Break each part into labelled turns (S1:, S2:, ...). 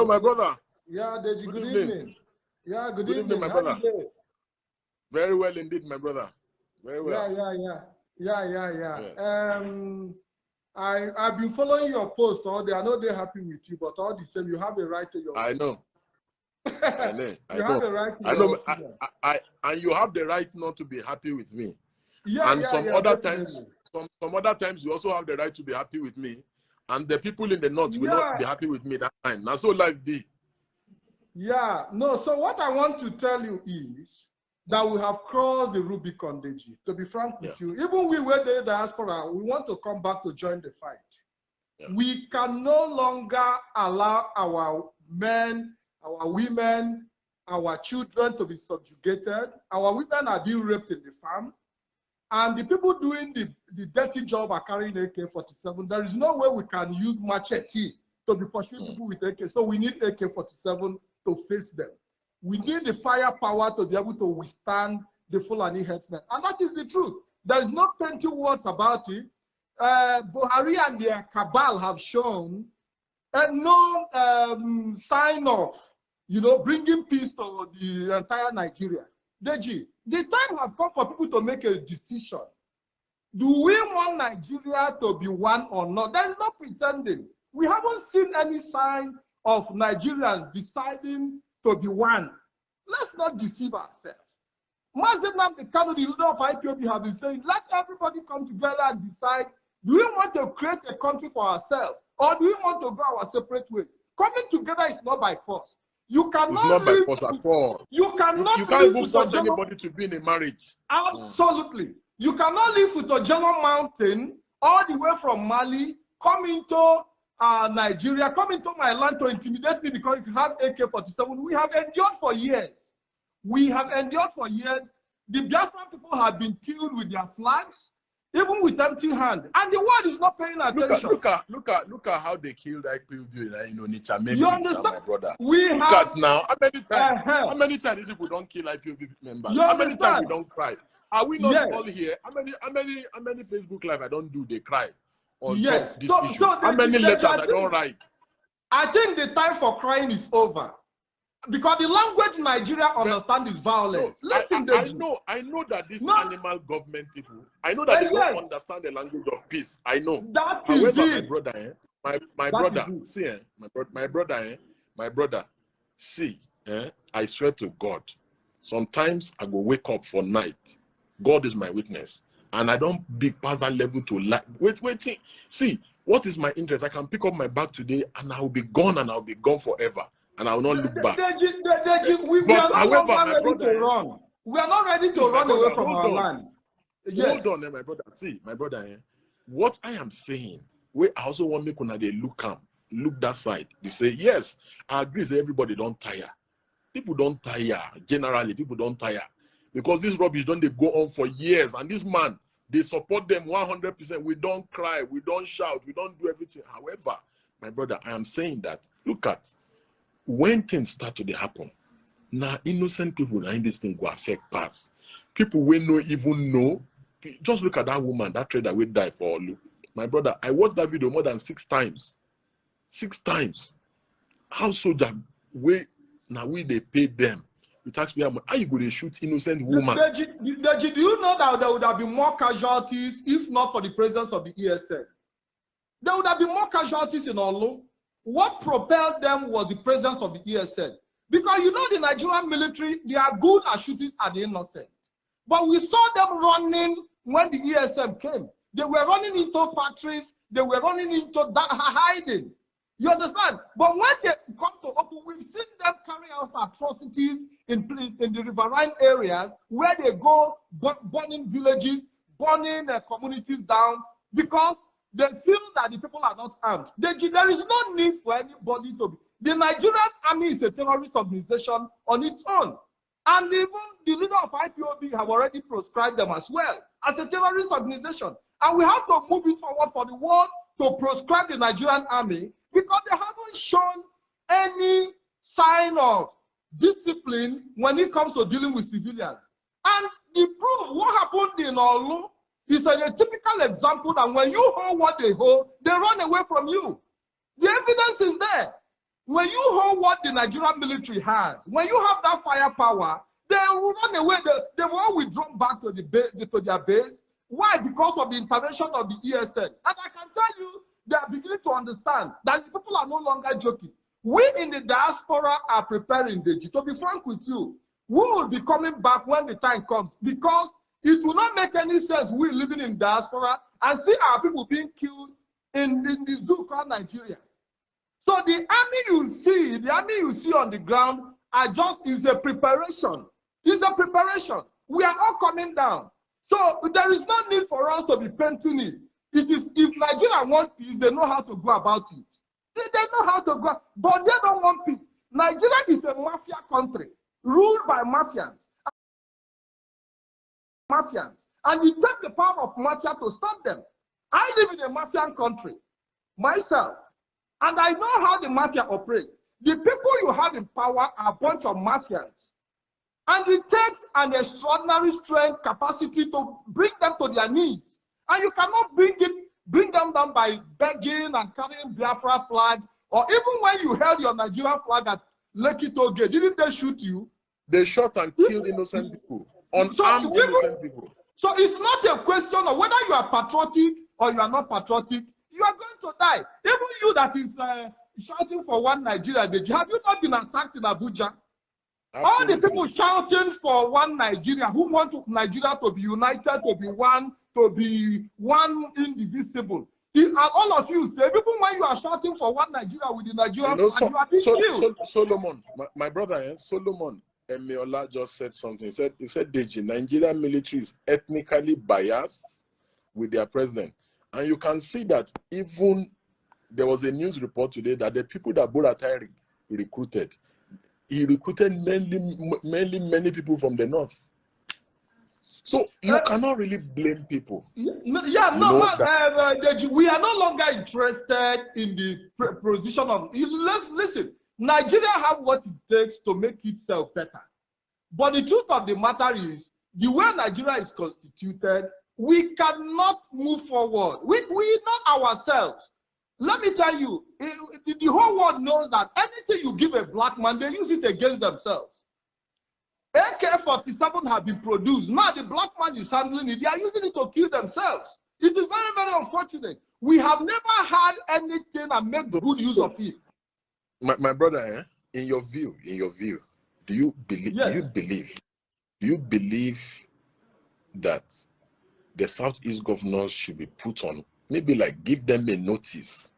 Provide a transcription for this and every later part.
S1: Hello, my brother.
S2: Yeah, Deji, good evening. Yeah, good evening,
S1: my brother. Very well indeed, my brother. Very well.
S2: Yeah. I've been following your post all day. I know they're happy with you, but all the same, you have a right to your
S1: I know. I know.
S2: You have a right to
S1: I
S2: your
S1: know. And you have the right not to be happy with me.
S2: Yeah,
S1: some other times, some other times you also have the right to be happy with me. And the people in the north will not be happy with me that time. Now so life be.
S2: Yeah, no, so what I want to tell you is that we have crossed the Rubicon, Deji. To be frank with you, even we were the diaspora, we want to come back to join the fight. Yeah. We can no longer allow our men, our women, our children to be subjugated. Our women are being raped in the farm. And the people doing the dirty job are carrying AK-47. There is no way we can use machete to be pursuing people with AK. So we need AK-47 to face them. We need the firepower to be able to withstand the Fulani headsmen. And that is the truth. There is no plenty words about it. Buhari and their cabal have shown no sign of, bringing peace to the entire Nigeria. Deji, the time has come for people to make a decision. Do we want Nigeria to be one or not? There is no pretending. We haven't seen any sign of Nigerians deciding to be one. Let's not deceive ourselves. Mazi Patric Nkem One, the leader of IPOB, have been saying, let everybody come together and decide, do we want to create a country for ourselves, or do we want to go our separate way? Coming together is not by force. You cannot
S1: it's not by force at all.
S2: You cannot
S1: you can't even force anybody to be in a marriage.
S2: Absolutely. You cannot live with Ojelo Mountain all the way from Mali, come into Nigeria, come into my land to intimidate me because you have AK-47. We have endured for years. We have endured for years. The Biafran people have been killed with their flags, even with empty hand, and the world is not paying attention.
S1: Look at how they killed IPOB in Onitsha.
S2: You understand,
S1: my brother?
S2: Look
S1: at now. How many times these people don't kill IPOB members? How many times we don't cry? Are we not all here? How many Facebook live I don't do? They cry on top this issue. How many letters I don't write?
S2: I think the time for crying is over. Because the language Nigeria understand is violence.
S1: No, I know that these animal government people, I know that they don't understand the language of peace. I know. However, my brother, see, I swear to God, sometimes I go wake up for night. God is my witness. And I don't be past that level to lie. Wait. See, what is my interest? I can pick up my bag today and I will be gone forever. And I will not look back.
S2: We are not ready to run away from our land.
S1: Hold on, my brother. See, my brother, what I am saying, I also want me to look that side. They say, yes, I agree that everybody don't tire. People don't tire. Generally, people don't tire. Because this rubbish don't they go on for years. And this man, they support them 100%. We don't cry. We don't shout. We don't do everything. However, my brother, I am saying that, look at, when things start to happen, now innocent people in this thing go affect pass. People will no even know. Just look at that woman, that trader will die for Olu. My brother, I watched that video more than 6 times. 6 times. How soldier they pay them? The taxpayer, how you go to shoot innocent woman?
S2: Deji, do you know that there would have been more casualties if not for the presence of the ESN? There would have been more casualties in Olu. What propelled them was the presence of the ESN. Because the Nigerian military, they are good at shooting at the innocent. But we saw them running when the ESM came. They were running into factories. They were running into hiding. You understand? But when they come to open, we've seen them carry out atrocities in the riverine areas where they go burning villages, burning communities down because they feel that the people are not armed. There is no need for anybody to be. The Nigerian army is a terrorist organization on its own. And even the leader of IPOB have already proscribed them as well as a terrorist organization. And we have to move it forward for the world to proscribe the Nigerian army because they haven't shown any sign of discipline when it comes to dealing with civilians. And the proof, what happened in Olu, is a typical example that when you hold what they hold, they run away from you. The evidence is there. When you hold what the Nigerian military has, when you have that firepower, they will run away. They will all withdraw back to their base. Why? Because of the intervention of the ESN. And I can tell you, they are beginning to understand that the people are no longer joking. We in the diaspora are preparing, Deji. To be frank with you, we will be coming back when the time comes, because it will not make any sense we living in diaspora and see our people being killed in the zoo called Nigeria. So the army you see on the ground is a preparation. It's a preparation. We are all coming down. So there is no need for us to be painting it. It is, if Nigeria want peace, they know how to go about it. They know how to go, but they don't want peace. Nigeria is a mafia country ruled by mafians. And you take the power of mafia to stop them. I live in a mafian country myself, and I know how the mafia operates. The people you have in power are a bunch of mafians. And it takes an extraordinary strength, capacity to bring them to their knees. And you cannot bring them down by begging and carrying Biafra flag. Or even when you held your Nigerian flag at Lekki Toge, didn't they shoot you?
S1: They shot and killed innocent people. Unarmed innocent people.
S2: So it's not a question of whether you are patriotic or you are not patriotic. You are going to die. Even you that is shouting for one Nigeria, have you not been attacked in Abuja? Absolutely. All the people shouting for one Nigeria, who want Nigeria to be united, to be one indivisible. All of you say, even when you are shouting for one Nigeria with the Nigerian, you are being killed.
S1: Solomon, my brother, Solomon Emiola just said something. He said, Deji, Nigerian military is ethnically biased with their president. And you can see that even there was a news report today that the people that Buratai recruited, he recruited mainly many people from the north. So you cannot really blame people.
S2: Deji, we are no longer interested in the position of. Listen, Nigeria have what it takes to make itself better. But the truth of the matter is, the way Nigeria is constituted, we cannot move forward. We know ourselves. Let me tell you, the whole world knows that anything you give a black man, they use it against themselves. AK-47 have been produced. Now the black man is handling it. They are using it to kill themselves. It is very, very unfortunate. We have never had anything and made good use of it.
S1: My brother, in your view, do you believe?
S2: Yes.
S1: Do you believe that the Southeast governors should be put on, maybe like give them a notice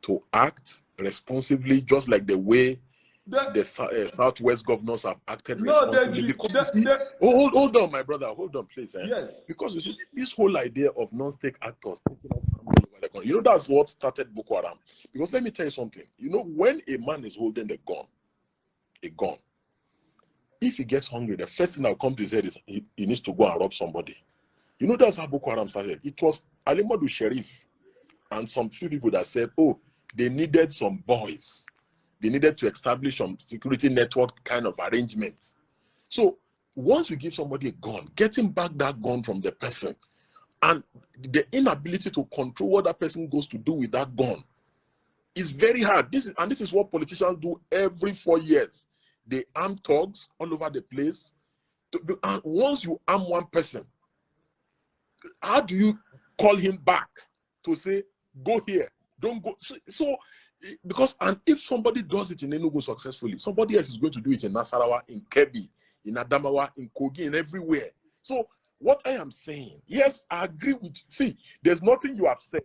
S1: to act responsibly, just like the way the Southwest governors have acted responsibly? Hold on, my brother, hold on, please.
S2: Yes.
S1: Because you see, this whole idea of non-state actors, you know, that's what started Boko Haram. Because let me tell you something. You know, when a man is holding a gun, if he gets hungry, the first thing that will come to his head is he needs to go and rob somebody. You know, that's how Boko Haram started. It was Ali Modu Sheriff and some few people that said, oh, they needed some boys. They needed to establish some security network kind of arrangements. So once you give somebody a gun, getting back that gun from the person and the inability to control what that person goes to do with that gun is very hard. This is what politicians do every 4 years. They arm thugs all over the place. And once you arm one person, how do you call him back to say, go here, don't go? So because, and if somebody does it in Enugu successfully, somebody else is going to do it in Nasarawa, in Kebbi, in Adamawa, in Kogi, in everywhere. So what I am saying, yes, I agree with you. See, there's nothing you have said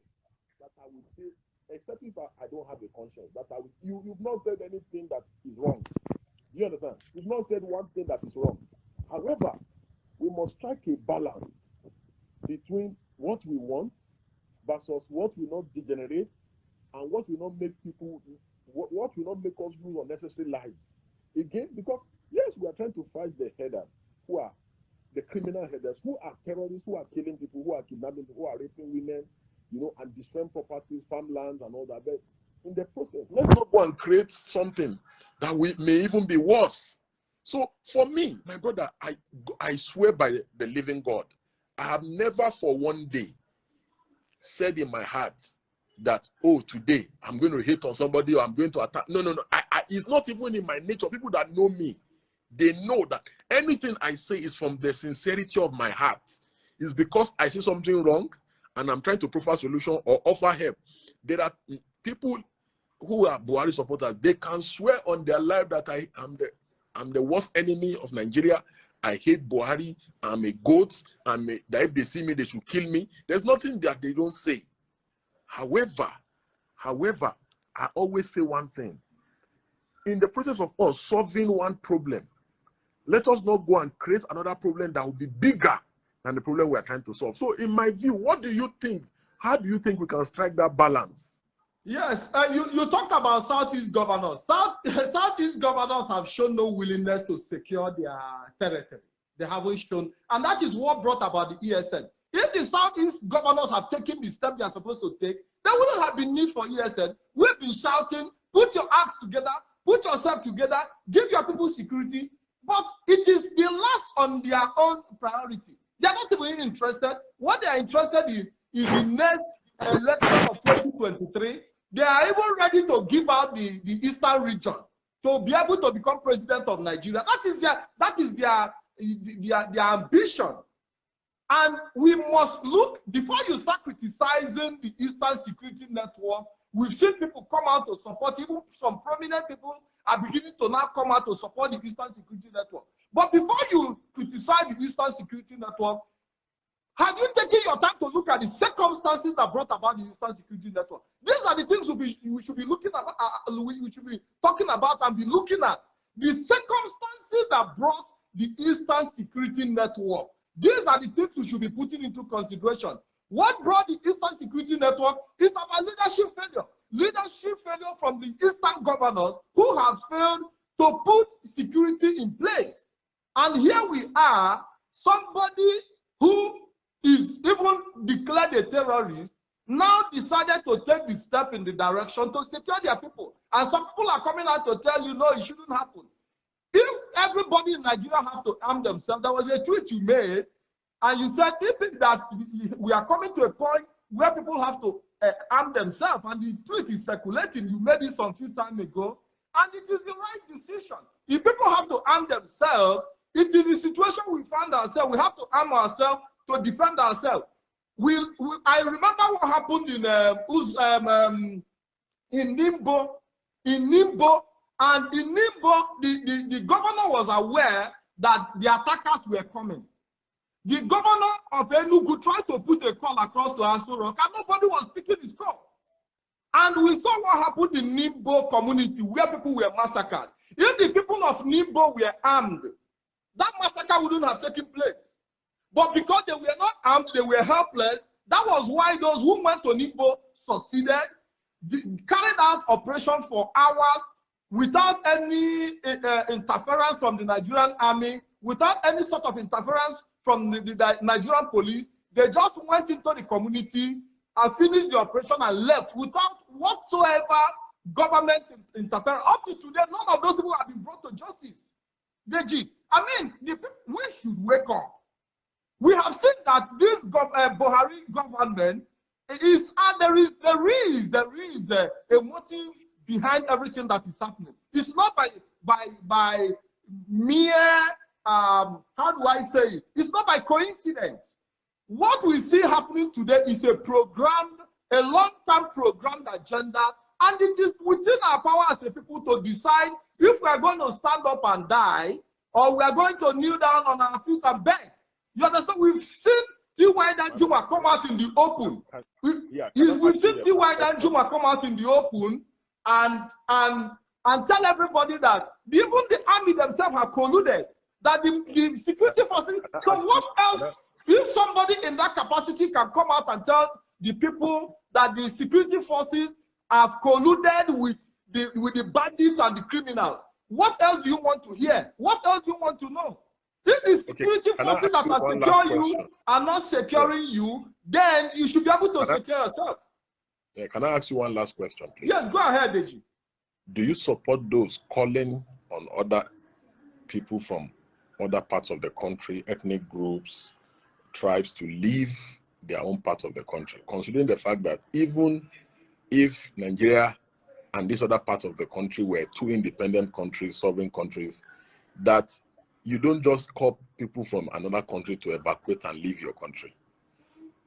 S1: that I will say, except if I don't have a conscience, that I will, you've not said anything that is wrong. You understand? You've not said one thing that is wrong. However, we must strike a balance between what we want versus what will not degenerate and what will not make people, what will not make us lose unnecessary lives. Again, because yes, we are trying to fight the headers, who are the criminal headers, who are terrorists, who are killing people, who are kidnapping people, who are raping women, you know, and destroying properties, farmlands, and all that. But in the process, let's not go and create something that may even be worse. So for me, my brother, I swear by the living God, I have never for one day said in my heart that, oh, today I'm going to hate on somebody or I'm going to attack. No. It's not even in my nature. People that know me, they know that anything I say is from the sincerity of my heart. It's because I see something wrong and I'm trying to provide a solution or offer help. There are people who are Buhari supporters. They can swear on their life that I'm the worst enemy of Nigeria. I hate Buhari. I'm a goat. That if they see me, they should kill me. There's nothing that they don't say. However, I always say one thing. In the process of us solving one problem, let us not go and create another problem that will be bigger than the problem we are trying to solve. So in my view, what do you think? How do you think we can strike that balance?
S2: Yes, you talked about Southeast governors. Southeast governors have shown no willingness to secure their territory. They haven't shown, and that is what brought about the ESN. If the Southeast governors have taken the step they are supposed to take, there wouldn't have been need for ESN. We've been shouting, put your acts together, put yourself together, give your people security, but it is the last on their own priority. They are not even interested. What they are interested in is the next election of 2023. They are even ready to give out the Eastern region to be able to become president of Nigeria. That is their ambition. And we must look, before you start criticizing the Eastern Security Network, we've seen people come out to support, even some prominent people are beginning to now come out to support the Eastern Security Network. But before you criticize the Eastern Security Network, have you taken your time to look at the circumstances that brought about the Eastern Security Network? These are the things we should be looking at, we should be talking about and be looking at. The circumstances that brought the Eastern Security Network. These are the things we should be putting into consideration. What brought the Eastern Security Network is about leadership failure. Leadership failure from the Eastern governors who have failed to put security in place. And here we are, somebody who is even declared a terrorist, now decided to take the step in the direction to secure their people. And some people are coming out to tell you, no, it shouldn't happen. If everybody in Nigeria have to arm themselves, there was a tweet you made, and you said that we are coming to a point where people have to arm themselves, and the tweet is circulating. You made this some few time ago, and it is the right decision. If people have to arm themselves, it is the situation we find ourselves. We have to arm ourselves to defend ourselves. I remember what happened in Nimbo. And in Nimbo, the governor was aware that the attackers were coming. The governor of Enugu tried to put a call across to Aso Rock, and nobody was picking his call. And we saw what happened in Nimbo community, where people were massacred. If the people of Nimbo were armed, that massacre wouldn't have taken place. But because they were not armed, they were helpless. That was why those who went to Nimbo succeeded, carried out operation for hours without any interference from the Nigerian army, without any sort of interference from the Nigerian police. They just went into the community and finished the operation and left without whatsoever government interference. Up to today, none of those people have been brought to justice. Deji, I mean, we should wake up. We have seen that this Buhari government is, there is a motive behind everything that is happening. It's not by mere, how do I say it? It's not by coincidence. What we see happening today is a programmed, a long-term programmed agenda, and it is within our power as a people to decide if we are going to stand up and die, or we are going to kneel down on our feet and beg. You understand? We've seen T.Y. Danjuma come out in the open. We've seen T.Y. Danjuma come out in the open and tell everybody that even the army themselves have colluded, that the security forces. So what else? If somebody in that capacity can come out and tell the people that the security forces have colluded with the bandits and the criminals, what else do you want to hear? What else do you want to know? If the security forces that are securing you are not securing you, then you should be able to secure yourself.
S1: Yeah, can I ask you one last question, please?
S2: Yes, go ahead, Deji.
S1: Do you support those calling on other people from other parts of the country, ethnic groups, tribes, to leave their own part of the country, considering the fact that even if Nigeria and this other part of the country were two independent countries, sovereign countries, that you don't just call people from another country to evacuate and leave your country.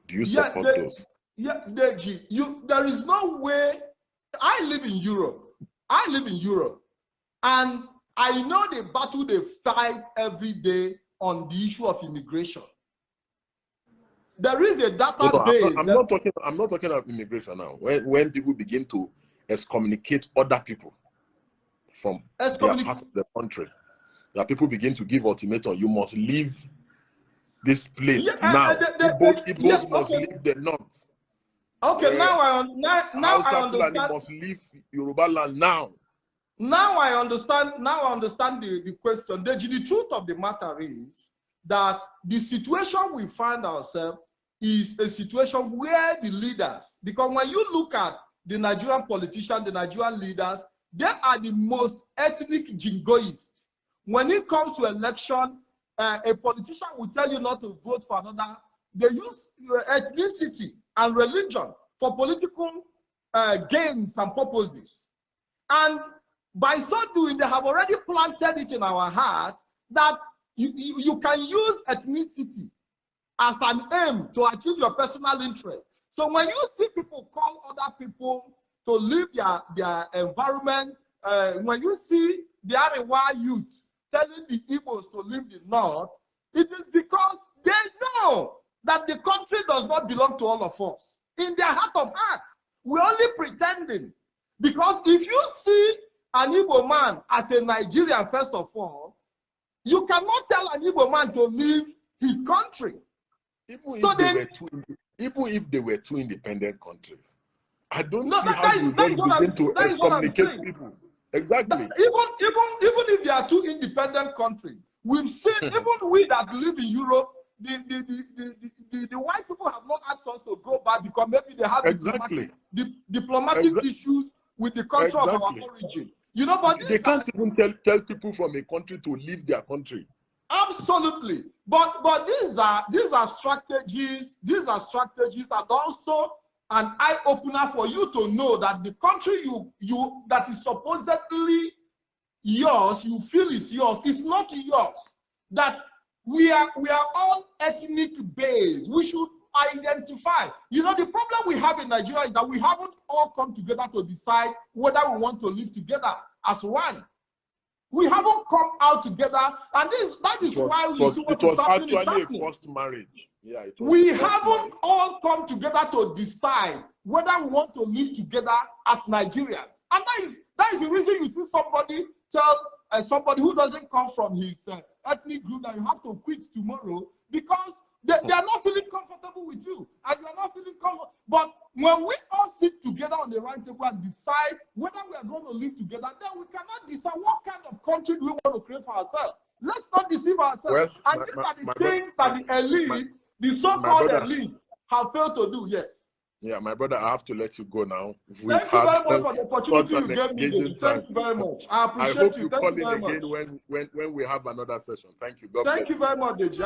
S1: Do you support those?
S2: Yeah, Deji, there is no way. I live in Europe. And I know the battle they fight every day on the issue of immigration. There is a database.
S1: I'm not talking about immigration now. When people begin to excommunicate other people from their part of the country, that people begin to give ultimatum, you must leave this place now. Igbos must leave the north.
S2: Okay, now I understand.
S1: Must leave Yoruba land now.
S2: Now I understand the question. The truth of the matter is that the situation we find ourselves is a situation where the leaders, because when you look at the Nigerian politicians, the Nigerian leaders, they are the most ethnic jingoists. When it comes to election, a politician will tell you not to vote for another. They use ethnicity and religion for political gains and purposes. And by so doing, they have already planted it in our hearts that you can use ethnicity as an aim to achieve your personal interest. So when you see people call other people to leave their environment, when you see the Arewa youth telling the Igbos to leave the north, it is because they know that the country does not belong to all of us. In their heart of hearts, we're only pretending. Because if you see an Igbo man as a Nigerian, first of all, you cannot tell an Igbo man to leave his country.
S1: Even if they were two independent countries, I don't see how you just begin to excommunicate people. Exactly.
S2: Even if they are two independent countries, we've seen, even we that live in Europe, the white people have not asked us to go back because maybe they have diplomatic issues with the country of our origin. You know, but
S1: they can't even tell people from a country to leave their country.
S2: Absolutely. But these are strategies. These are strategies, and also an eye opener for you to know that the country you that is supposedly yours, you feel is yours, is not yours. That we are all ethnic based. We should identify. You know, the problem we have in Nigeria is that we haven't all come together to decide whether we want to live together as one. We haven't come out together, and that is why we see what is happening.
S1: It was actually a forced marriage. Yeah,
S2: we haven't all come together to decide whether we want to live together as Nigerians, and that is the reason you see somebody tell somebody who doesn't come from his ethnic group that you have to quit tomorrow because they are not feeling comfortable with you, and you are not feeling comfortable. But when we all sit together on the round table and decide whether we are going to live together, then we cannot decide what kind of country do we want to create for ourselves. Let's not deceive ourselves. Well, and these are the things that the elite, the so-called elite, have failed to do. Yes.
S1: Yeah, my brother, I have to let you go now.
S2: Thank you very much for the opportunity you gave me. Thank you very much. I appreciate you.
S1: I hope you call in again when we have another session. Thank you. God bless you.
S2: Thank you very much, Deji.